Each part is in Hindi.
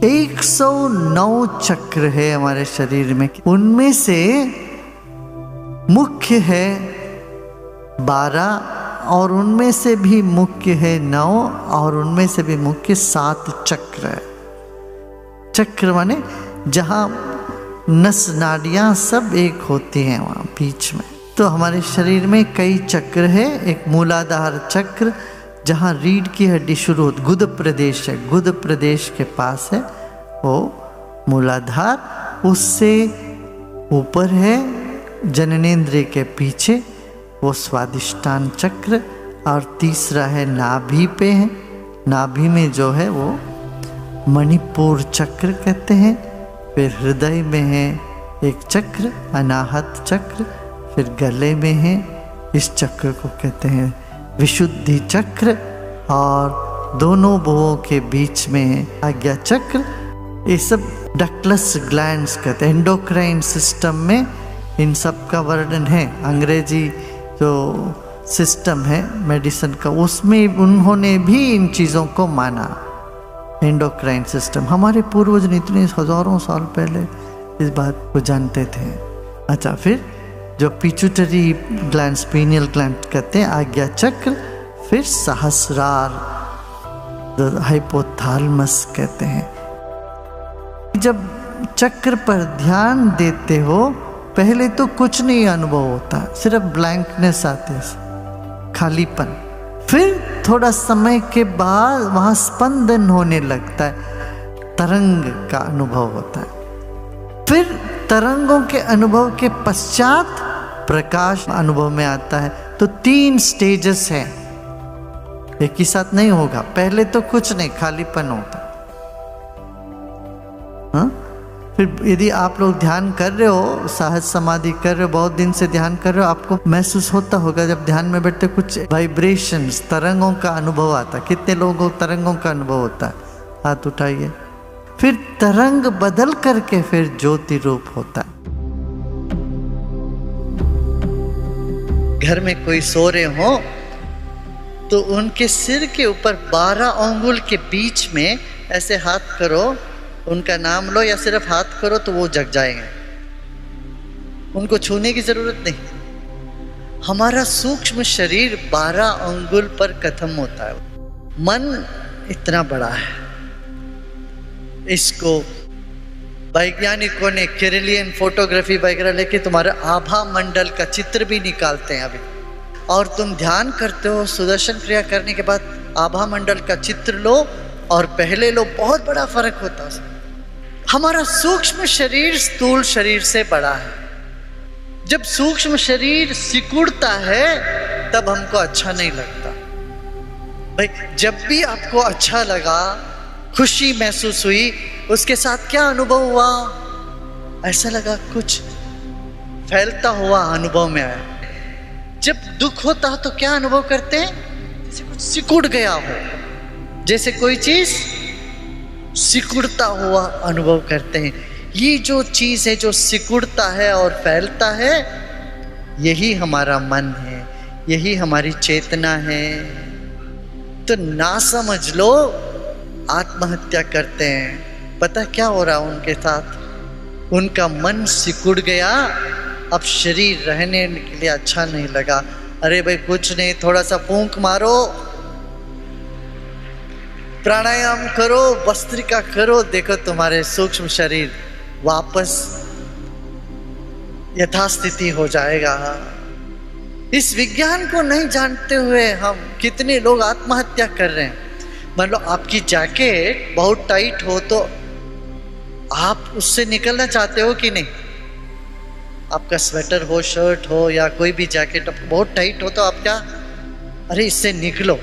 109 चक्र है हमारे शरीर में। उनमें से मुख्य है 12 और उनमें से भी मुख्य है 9 और उनमें से भी मुख्य 7 चक्र है। चक्र माने जहाँ नस नाड़ियाँ सब एक होती हैं वहाँ बीच में। तो हमारे शरीर में कई चक्र है। एक मूलाधार चक्र जहाँ रीढ़ की हड्डी शुरू होती, गुद प्रदेश है, गुद प्रदेश के पास है वो मूलाधार। उससे ऊपर है जननेंद्रिय के पीछे वो स्वादिष्टान चक्र। और तीसरा है नाभि पे है, नाभि में जो है वो मणिपुर चक्र कहते हैं। फिर हृदय में है एक चक्र अनाहत चक्र। फिर गले में है, इस चक्र को कहते हैं विशुद्धि चक्र। और दोनों भुवों के बीच में है आज्ञा चक्र। ये सब डक्टलेस ग्लैंड्स कहते हैं। एंडोक्राइन सिस्टम में इन सब का वर्णन है। अंग्रेजी जो सिस्टम है मेडिसिन का, उसमें उन्होंने भी इन चीज़ों को माना। एंडोक्राइन सिस्टम, हमारे पूर्वज इतने हजारों साल पहले इस बात को जानते थे। अच्छा, फिर जो पिट्यूटरी ग्लैंड, पीनियल ग्लैंड कहते हैं आज्ञा चक्र। फिर सहस्रार, हाइपोथैलेमस कहते हैं। जब चक्र पर ध्यान देते हो पहले तो कुछ नहीं अनुभव होता, सिर्फ ब्लैंकनेस आती है, खालीपन। फिर थोड़ा समय के बाद वहाँ स्पंदन होने लगता है, तरंग का अनुभव होता है। फिर तरंगों के अनुभव के पश्चात प्रकाश अनुभव में आता है। तो 3 स्टेजेस हैं, एक ही साथ नहीं होगा। पहले तो कुछ नहीं, खालीपन होता। हाँ? फिर यदि आप लोग ध्यान कर रहे हो, सहज समाधि कर रहे हो, बहुत दिन से ध्यान कर रहे हो, आपको महसूस होता होगा जब ध्यान में बैठते कुछ वाइब्रेशंस, तरंगों का अनुभव आता है। कितने लोगों को तरंगों का अनुभव होता है? हाथ उठाइए। फिर तरंग बदल करके फिर ज्योति रूप होता है। घर में कोई सो रहे हो तो उनके सिर के ऊपर 12 अंगुल के बीच में ऐसे हाथ करो, उनका नाम लो या सिर्फ हाथ करो तो वो जग जाएंगे। उनको छूने की जरूरत नहीं। हमारा सूक्ष्म शरीर 12 अंगुल पर खत्म होता है। मन इतना बड़ा है, इसको वैज्ञानिकों ने कैरेलियन फोटोग्राफी वगैरह लेके तुम्हारे आभा मंडल का चित्र भी निकालते हैं अभी। और तुम ध्यान करते हो, सुदर्शन क्रिया करने के बाद आभा मंडल का चित्र लो और पहले लो, बहुत बड़ा फर्क होता है। हमारा सूक्ष्म शरीर स्थूल शरीर से बड़ा है। जब सूक्ष्म शरीर सिकुड़ता है तब हमको अच्छा नहीं लगता। भाई, जब भी आपको अच्छा लगा, खुशी महसूस हुई, उसके साथ क्या अनुभव हुआ? ऐसा लगा कुछ फैलता हुआ अनुभव में आया। जब दुख होता तो क्या अनुभव करते हैं? जैसे कुछ सिकुड़ गया हो, जैसे कोई चीज सिकुड़ता हुआ अनुभव करते हैं। ये जो चीज है जो सिकुड़ता है और फैलता है, यही हमारा मन है, यही हमारी चेतना है। तो ना समझ लो, आत्महत्या करते हैं। पता क्या हो रहा उनके साथ? उनका मन सिकुड़ गया, अब शरीर रहने के लिए अच्छा नहीं लगा। अरे भाई कुछ नहीं, थोड़ा सा फूंक मारो, प्राणायाम करो, भस्त्रिका करो, देखो तुम्हारे सूक्ष्म शरीर वापस यथास्थिति हो जाएगा। इस विज्ञान को नहीं जानते हुए हम कितने लोग आत्महत्या कर रहे हैं। मान लो आपकी जैकेट बहुत टाइट हो तो आप उससे निकलना चाहते हो कि नहीं? आपका स्वेटर हो, शर्ट हो या कोई भी जैकेट आपको बहुत टाइट हो तो आप क्या, अरे इससे निकलो,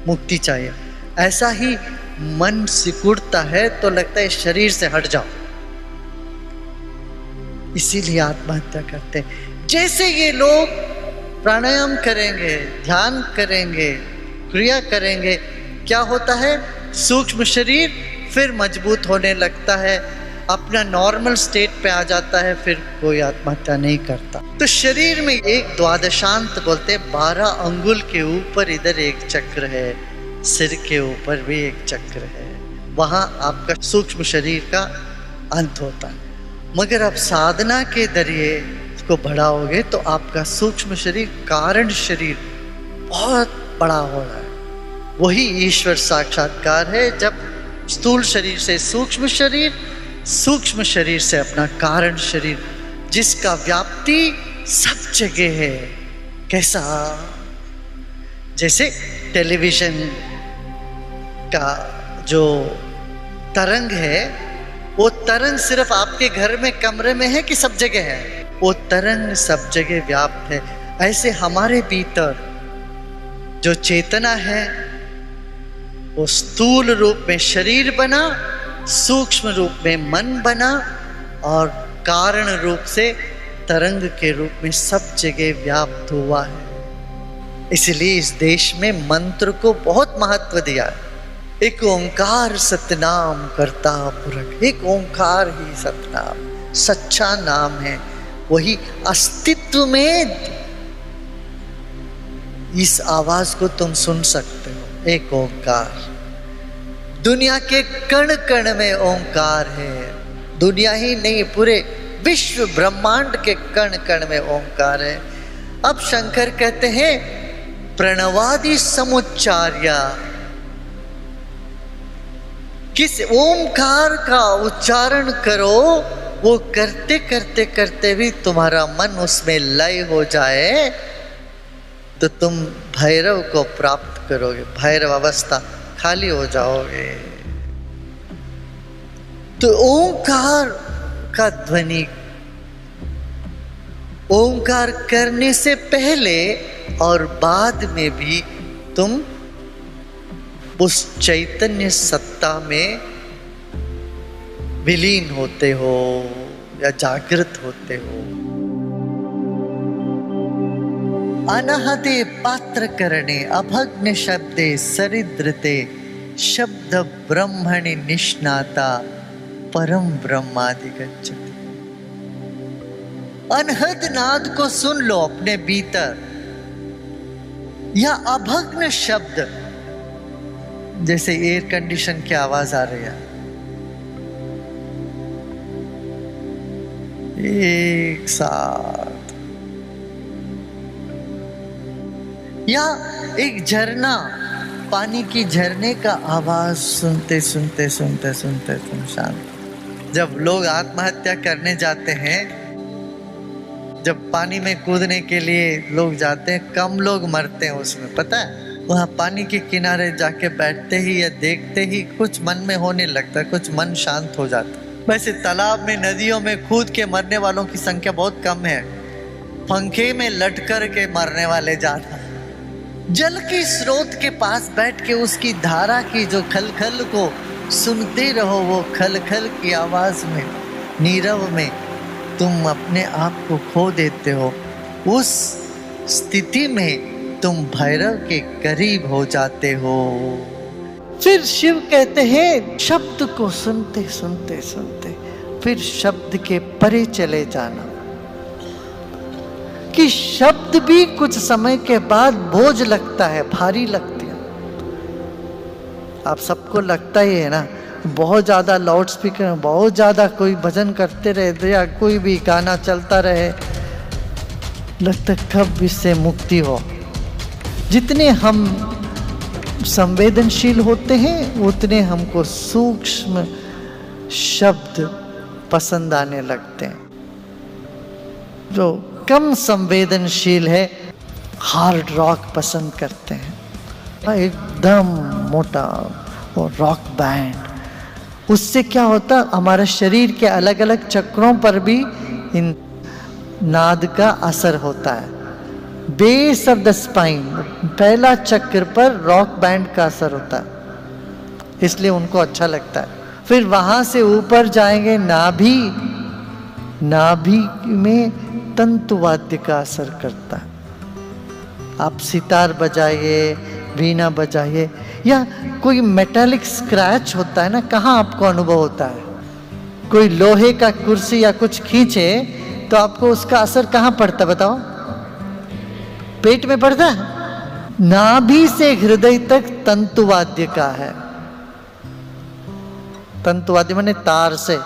मुक्ति चाहिए। ऐसा ही मन सिकुड़ता है तो लगता है शरीर से हट जाओ, इसीलिए आत्महत्या करते हैं। जैसे ये लोग प्राणायाम करेंगे, ध्यान करेंगे, क्रिया करेंगे, क्या होता है? सूक्ष्म शरीर फिर मजबूत होने लगता है, अपना नॉर्मल स्टेट पे आ जाता है, फिर कोई आत्महत्या नहीं करता। तो शरीर में एक द्वादशांत बोलते 12 अंगुल के ऊपर इधर एक चक्र है, सिर के ऊपर भी एक चक्र है। वहाँ आपका सूक्ष्म शरीर का अंत होता है। मगर आप साधना के जरिए इसको बढ़ाओगे तो आपका सूक्ष्म शरीर, कारण शरीर बहुत बड़ा हो रहा है। वही ईश्वर साक्षात्कार है, जब स्थूल शरीर से सूक्ष्म शरीर, सूक्ष्म शरीर से अपना कारण शरीर, जिसका व्याप्ति सब जगह है। कैसा? जैसे टेलीविजन का जो तरंग है, वो तरंग सिर्फ आपके घर में कमरे में है कि सब जगह है? वो तरंग सब जगह व्याप्त है। ऐसे हमारे भीतर जो चेतना है वो स्थूल रूप में शरीर बना, सूक्ष्म रूप में मन बना और कारण रूप से तरंग के रूप में सब जगह व्याप्त हुआ है। इसलिए इस देश में मंत्र को बहुत महत्व दिया है। एक ओंकार सतनाम करता पुरख, एक ओंकार ही सतनाम सच्चा नाम है। वही अस्तित्व में इस आवाज को तुम सुन सकते हो, एक ओंकार। दुनिया के कण कण में ओंकार है। दुनिया ही नहीं, पूरे विश्व ब्रह्मांड के कण कण में ओंकार है। अब शंकर कहते हैं प्रणवादि समुच्चार्या, किस ओंकार का उच्चारण करो, वो करते करते करते भी तुम्हारा मन उसमें लय हो जाए तो तुम भैरव को प्राप्त करोगे, भैरव अवस्था, खाली हो जाओगे। तो ओंकार का ध्वनि, ओंकार करने से पहले और बाद में भी तुम उस चैतन्य सत्ता में विलीन होते हो या जागृत होते हो। अनहते पात्र करणे अभग्न शब्दे सरिद्रते शब्द ब्रह्मणि निष्णाता परम ब्रह्माधिगच्छति। अनहद नाद को सुन लो अपने भीतर, या अभग्न शब्द, जैसे एयर कंडीशन की आवाज आ रही है, एक साथ, या एक झरना, पानी की झरने का आवाज सुनते सुनते सुनते सुनते तुम शांत। जब लोग आत्महत्या करने जाते हैं, जब पानी में कूदने के लिए लोग जाते हैं, कम लोग मरते हैं उसमें, पता है? वहाँ पानी के किनारे जाके बैठते ही या देखते ही कुछ मन में होने लगता है, कुछ मन शांत हो जाता है। वैसे तालाब में, नदियों में कूद के मरने वालों की संख्या बहुत कम है, पंखे में लटकर के मरने वाले ज्यादा। जल की स्रोत के पास बैठ के उसकी धारा की जो खलखल को सुनते रहो, वो खलखल की आवाज में, नीरव में तुम अपने आप को खो देते हो। उस स्थिति में तुम भैरव के करीब हो जाते हो। फिर शिव कहते हैं शब्द को सुनते सुनते सुनते फिर शब्द के परे चले जाना, कि शब्द भी कुछ समय के बाद बोझ लगता है, भारी लगती है। आप सबको लगता ही है ना, बहुत ज़्यादा लाउड स्पीकर, बहुत ज़्यादा कोई भजन करते रहे या कोई भी गाना चलता रहे, लगता कब इससे मुक्ति हो। जितने हम संवेदनशील होते हैं उतने हमको सूक्ष्म शब्द पसंद आने लगते हैं। जो कम संवेदनशील है हार्ड रॉक पसंद करते हैं, एकदम मोटा और रॉक बैंड। उससे क्या होता, हमारे शरीर के अलग अलग चक्रों पर भी इन नाद का असर होता है। बेस ऑफ द स्पाइन, पहला चक्र पर रॉक बैंड का असर होता है, इसलिए उनको अच्छा लगता है। फिर वहां से ऊपर जाएंगे, नाभि, नाभि में तंतुवाद्य का असर करता है। आप सितार बजाइए, वीणा बजाइए, या कोई मेटालिक स्क्रैच होता है ना, कहाँ आपको अनुभव होता है? कोई लोहे का कुर्सी या कुछ खींचे तो आपको उसका असर कहाँ पड़ता, बताओ? पेट में पड़ता है। नाभि से हृदय तक तंतुवाद्य का है। तंतुवाद्य माने तार से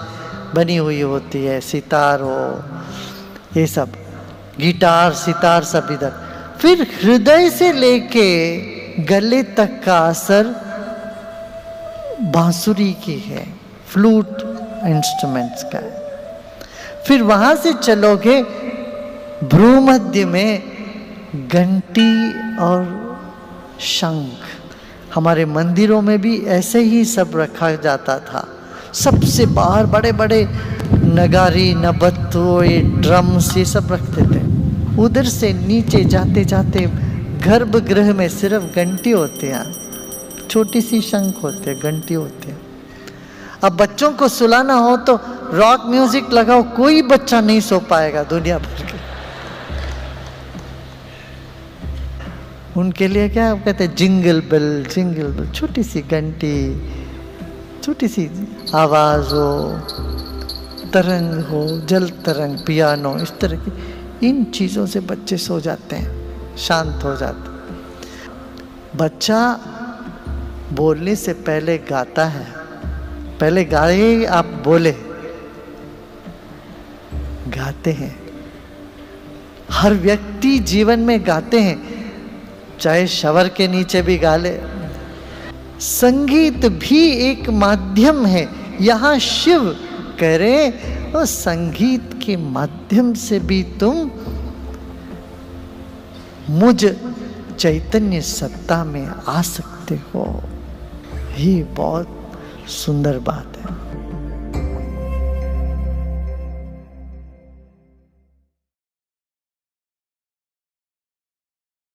बनी हुई होती है, सितार हो, ये सब, गिटार, सितार सब इधर। फिर हृदय से लेके गले तक का असर बांसुरी की है, फ्लूट इंस्ट्रूमेंट्स का है। फिर वहां से चलोगे भ्रूमध्य में घंटी और शंख। हमारे मंदिरों में भी ऐसे ही सब रखा जाता था। सबसे बाहर बड़े बड़े नगारी, नबत्तु, ये ड्रम्स, ये सब रखते थे। उधर से नीचे जाते जाते गर्भगृह में सिर्फ घंटी होती है, छोटी सी शंख होती है, घंटी होती है। अब बच्चों को सुलाना हो तो रॉक म्यूजिक लगाओ, कोई बच्चा नहीं सो पाएगा दुनिया भर के। उनके लिए क्या कहते हैं, जिंगल बेल, जिंगल बेल, छोटी सी घंटी, छोटी सी आवाज हो, तरंग हो, जल तरंग, पियानो, इस तरह की इन चीजों से बच्चे सो जाते हैं, शांत हो जाते हैं। बच्चा बोलने से पहले गाता है, पहले गाए आप बोले, गाते हैं। हर व्यक्ति जीवन में गाते हैं, चाहे शवर के नीचे भी गा ले। संगीत भी एक माध्यम है। यहाँ शिव कह रहे और संगीत के माध्यम से भी तुम मुझ चैतन्य सत्ता में आ सकते हो। ये बहुत सुंदर बात है।